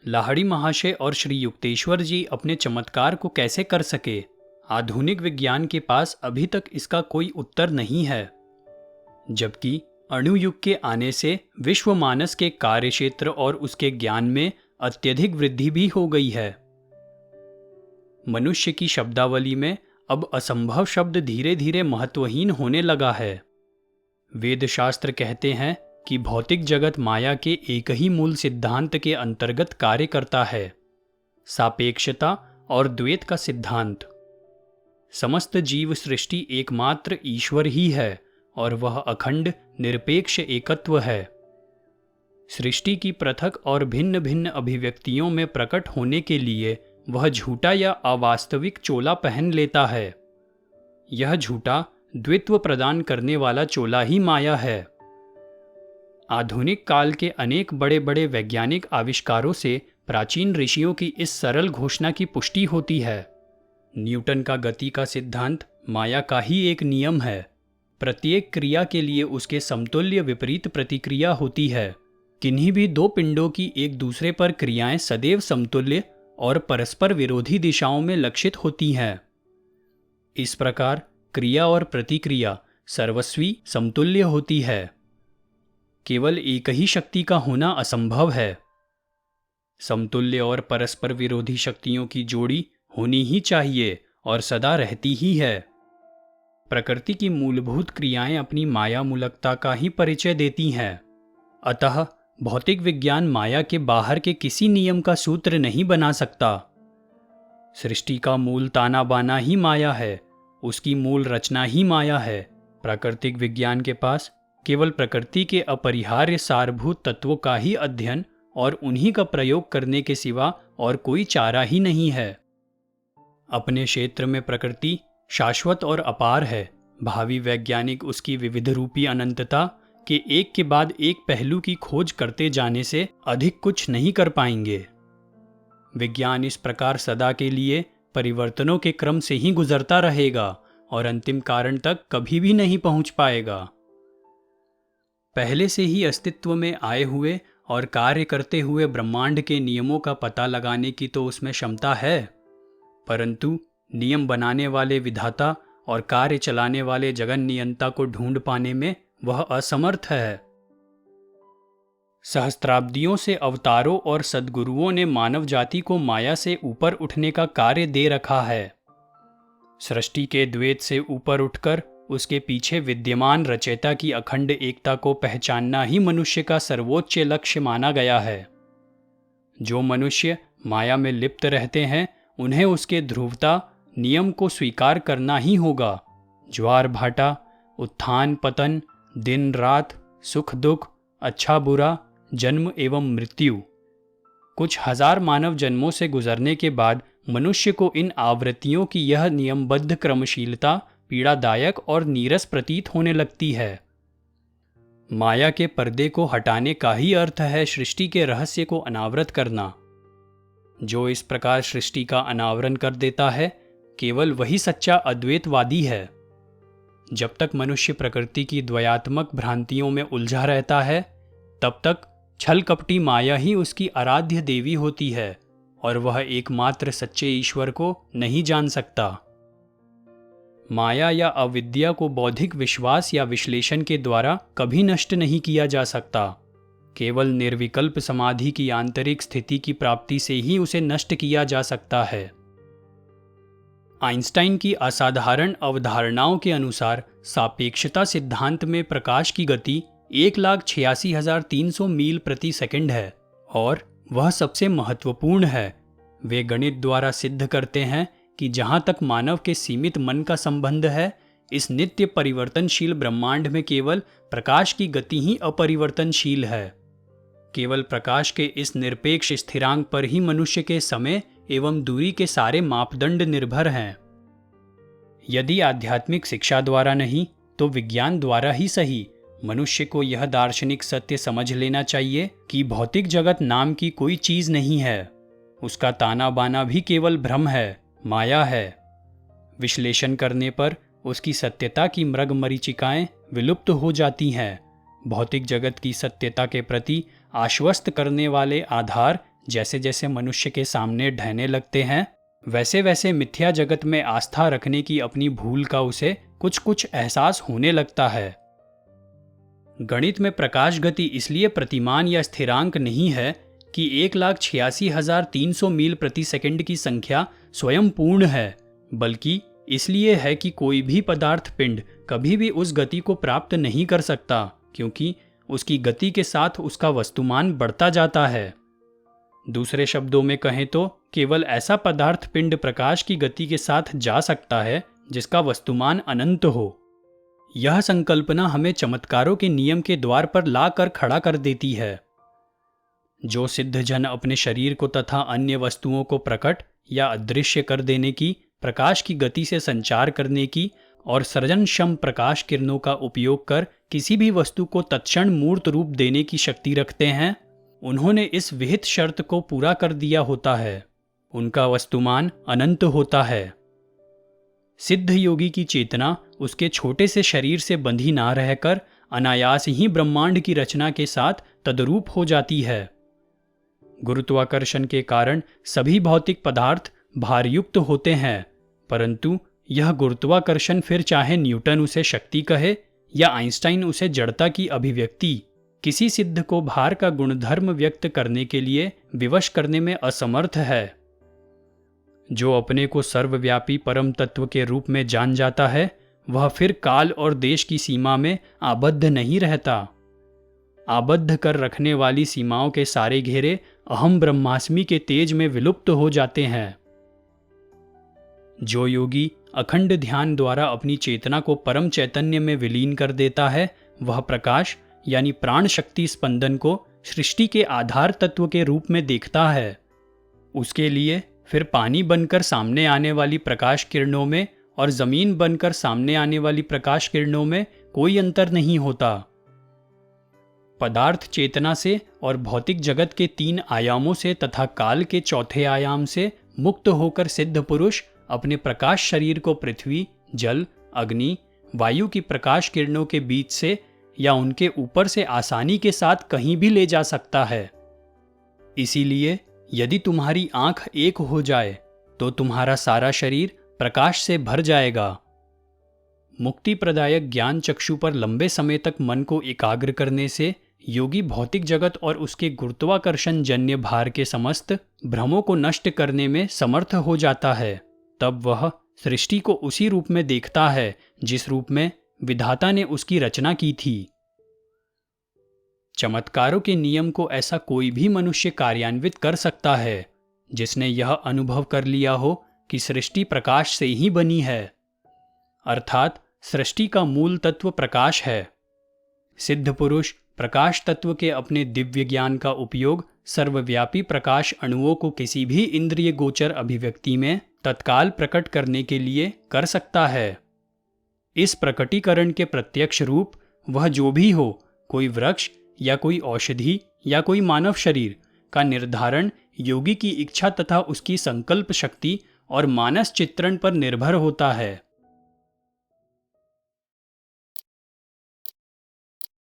लाहिड़ी महाशय और श्री युक्तेश्वर जी अपने चमत्कार को कैसे कर सके, आधुनिक विज्ञान के पास अभी तक इसका कोई उत्तर नहीं है। जबकि अणुयुग के आने से विश्व मानस के कार्यक्षेत्र और उसके ज्ञान में अत्यधिक वृद्धि भी हो गई है। मनुष्य की शब्दावली में अब असंभव शब्द धीरे धीरे महत्वहीन होने लगा है। वेद शास्त्र कहते हैं कि भौतिक जगत माया के एक ही मूल सिद्धांत के अंतर्गत कार्य करता है, सापेक्षता और द्वैत का सिद्धांत। समस्त जीव सृष्टि एकमात्र ईश्वर ही है और वह अखंड निरपेक्ष एकत्व है। सृष्टि की पृथक और भिन्न भिन्न अभिव्यक्तियों में प्रकट होने के लिए वह झूठा या अवास्तविक चोला पहन लेता है। यह झूठा द्वित्व प्रदान करने वाला चोला ही माया है। आधुनिक काल के अनेक बड़े बड़े वैज्ञानिक आविष्कारों से प्राचीन ऋषियों की इस सरल घोषणा की पुष्टि होती है। न्यूटन का गति का सिद्धांत माया का ही एक नियम है। प्रत्येक क्रिया के लिए उसके समतुल्य विपरीत प्रतिक्रिया होती है। किन्हीं भी दो पिंडों की एक दूसरे पर क्रियाएं सदैव समतुल्य और परस्पर विरोधी दिशाओं में लक्षित होती हैं। इस प्रकार क्रिया और प्रतिक्रिया सर्वस्वी समतुल्य होती है। केवल एक ही शक्ति का होना असंभव है। समतुल्य और परस्पर विरोधी शक्तियों की जोड़ी होनी ही चाहिए और सदा रहती ही है। प्रकृति की मूलभूत क्रियाएं अपनी माया मूलकता का ही परिचय देती हैं। अतः भौतिक विज्ञान माया के बाहर के किसी नियम का सूत्र नहीं बना सकता। सृष्टि का मूल ताना बाना ही माया है, उसकी मूल रचना ही माया है। प्राकृतिक विज्ञान के पास केवल प्रकृति के अपरिहार्य सारभूत तत्वों का ही अध्ययन और उन्हीं का प्रयोग करने के सिवा और कोई चारा ही नहीं है। अपने क्षेत्र में प्रकृति शाश्वत और अपार है। भावी वैज्ञानिक उसकी विविध रूपी अनंतता के एक के बाद एक पहलू की खोज करते जाने से अधिक कुछ नहीं कर पाएंगे। विज्ञान इस प्रकार सदा के लिए परिवर्तनों के क्रम से ही गुजरता रहेगा और अंतिम कारण तक कभी भी नहीं पहुंच पाएगा। पहले से ही अस्तित्व में आए हुए और कार्य करते हुए ब्रह्मांड के नियमों का पता लगाने की तो उसमें क्षमता है, परंतु नियम बनाने वाले विधाता और कार्य चलाने वाले जगन नियंता को ढूंढ पाने में वह असमर्थ है। सहस्त्राब्दियों से अवतारों और सद्गुरुओं ने मानव जाति को माया से ऊपर उठने का कार्य दे रखा है। सृष्टि के द्वैत से ऊपर उठकर उसके पीछे विद्यमान रचयिता की अखंड एकता को पहचानना ही मनुष्य का सर्वोच्च लक्ष्य माना गया है। जो मनुष्य माया में लिप्त रहते हैं उन्हें उसके ध्रुवता नियम को स्वीकार करना ही होगा। ज्वार भाटा, उत्थान पतन, दिन रात, सुख दुख, अच्छा बुरा, जन्म एवं मृत्यु, कुछ हजार मानव जन्मों से गुजरने के बाद मनुष्य को इन आवृत्तियों की यह नियमबद्ध क्रमशीलता पीड़ादायक और नीरस प्रतीत होने लगती है। माया के पर्दे को हटाने का ही अर्थ है सृष्टि के रहस्य को अनावृत करना। जो इस प्रकार सृष्टि का अनावरण कर देता है केवल वही सच्चा अद्वैतवादी है। जब तक मनुष्य प्रकृति की द्वयात्मक भ्रांतियों में उलझा रहता है तब तक छल कपटी माया ही उसकी आराध्य देवी होती है और वह एकमात्र सच्चे ईश्वर को नहीं जान सकता। माया या अविद्या को बौद्धिक विश्वास या विश्लेषण के द्वारा कभी नष्ट नहीं किया जा सकता। केवल निर्विकल्प समाधि की आंतरिक स्थिति की प्राप्ति से ही उसे नष्ट किया जा सकता है। आइंस्टाइन की असाधारण अवधारणाओं के अनुसार सापेक्षता सिद्धांत में प्रकाश की गति 1,86,300 मील प्रति सेकंड है और वह सबसे महत्वपूर्ण है। वे गणित द्वारा सिद्ध करते हैं कि जहाँ तक मानव के सीमित मन का संबंध है, इस नित्य परिवर्तनशील ब्रह्मांड में केवल प्रकाश की गति ही अपरिवर्तनशील है। केवल प्रकाश के इस निरपेक्ष स्थिरांक पर ही मनुष्य के समय एवं दूरी के सारे मापदंड निर्भर हैं। यदि आध्यात्मिक शिक्षा द्वारा नहीं तो विज्ञान द्वारा ही सही, मनुष्य को यह दार्शनिक सत्य समझ लेना चाहिए कि भौतिक जगत नाम की कोई चीज नहीं है। उसका ताना बाना भी केवल भ्रम है, माया है। विश्लेषण करने पर उसकी सत्यता की मृग मरीचिकाएं विलुप्त हो जाती हैं। भौतिक जगत की सत्यता के प्रति आश्वस्त करने वाले आधार जैसे जैसे मनुष्य के सामने ढहने लगते हैं, वैसे वैसे मिथ्या जगत में आस्था रखने की अपनी भूल का उसे कुछ कुछ एहसास होने लगता है। गणित में प्रकाश गति इसलिए प्रतिमान या स्थिरांक नहीं है कि 1,86,300 मील प्रति सेकंड की संख्या स्वयं पूर्ण है, बल्कि इसलिए है कि कोई भी पदार्थ पिंड कभी भी उस गति को प्राप्त नहीं कर सकता, क्योंकि उसकी गति के साथ उसका वस्तुमान बढ़ता जाता है। दूसरे शब्दों में कहें तो केवल ऐसा पदार्थ पिंड प्रकाश की गति के साथ जा सकता है जिसका वस्तुमान अनंत हो। यह संकल्पना हमें चमत्कारों के नियम के द्वार पर ला कर खड़ा कर देती है। जो सिद्ध जन अपने शरीर को तथा अन्य वस्तुओं को प्रकट या अदृश्य कर देने की, प्रकाश की गति से संचार करने की और सृजनक्षम प्रकाश किरणों का उपयोग कर किसी भी वस्तु को तत्क्षण मूर्त रूप देने की शक्ति रखते हैं, उन्होंने इस विहित शर्त को पूरा कर दिया होता है। उनका वस्तुमान अनंत होता है। सिद्ध योगी की चेतना उसके छोटे से शरीर से बंधी ना रहकर अनायास ही ब्रह्मांड की रचना के साथ तद्रूप हो जाती है। गुरुत्वाकर्षण के कारण सभी भौतिक पदार्थ भारयुक्त होते हैं, परंतु यह गुरुत्वाकर्षण फिर चाहे न्यूटन उसे शक्ति कहे या आइंस्टाइन उसे जड़ता की अभिव्यक्ति, किसी सिद्ध को भार का गुणधर्म व्यक्त करने के लिए विवश करने में असमर्थ है। जो अपने को सर्वव्यापी परम तत्व के रूप में जान जाता है, वह फिर काल और देश की सीमा में आबद्ध नहीं रहता। आबद्ध कर रखने वाली सीमाओं के सारे घेरे अहम ब्रह्मास्मि के तेज में विलुप्त हो जाते हैं। जो योगी अखंड ध्यान द्वारा अपनी चेतना को परम चैतन्य में विलीन कर देता है, वह प्रकाश यानी प्राण शक्ति स्पंदन को सृष्टि के आधार तत्व के रूप में देखता है। उसके लिए फिर पानी बनकर सामने आने वाली प्रकाश किरणों में और जमीन बनकर सामने आने वाली प्रकाश किरणों में कोई अंतर नहीं होता। पदार्थ चेतना से और भौतिक जगत के 3 आयामों से तथा काल के चौथे आयाम से मुक्त होकर सिद्ध पुरुष अपने प्रकाश शरीर को पृथ्वी, जल, अग्नि, वायु की प्रकाश किरणों के बीच से या उनके ऊपर से आसानी के साथ कहीं भी ले जा सकता है। इसीलिए यदि तुम्हारी आंख एक हो जाए तो तुम्हारा सारा शरीर प्रकाश से भर जाएगा। मुक्ति प्रदायक ज्ञान चक्षु पर लंबे समय तक मन को एकाग्र करने से योगी भौतिक जगत और उसके गुरुत्वाकर्षण जन्य भार के समस्त भ्रमों को नष्ट करने में समर्थ हो जाता है। तब वह सृष्टि को उसी रूप में देखता है जिस रूप में विधाता ने उसकी रचना की थी। चमत्कारों के नियम को ऐसा कोई भी मनुष्य कार्यान्वित कर सकता है जिसने यह अनुभव कर लिया हो कि सृष्टि प्रकाश से ही बनी है, अर्थात सृष्टि का मूल तत्व प्रकाश है। सिद्ध पुरुष प्रकाश तत्व के अपने दिव्य ज्ञान का उपयोग सर्वव्यापी प्रकाश अणुओं को किसी भी इंद्रिय गोचर अभिव्यक्ति में तत्काल प्रकट करने के लिए कर सकता है। इस प्रकटीकरण के प्रत्यक्ष रूप वह जो भी हो, कोई वृक्ष या कोई औषधि या कोई मानव शरीर, का निर्धारण योगी की इच्छा तथा उसकी संकल्प शक्ति और मानस चित्रण पर निर्भर होता है।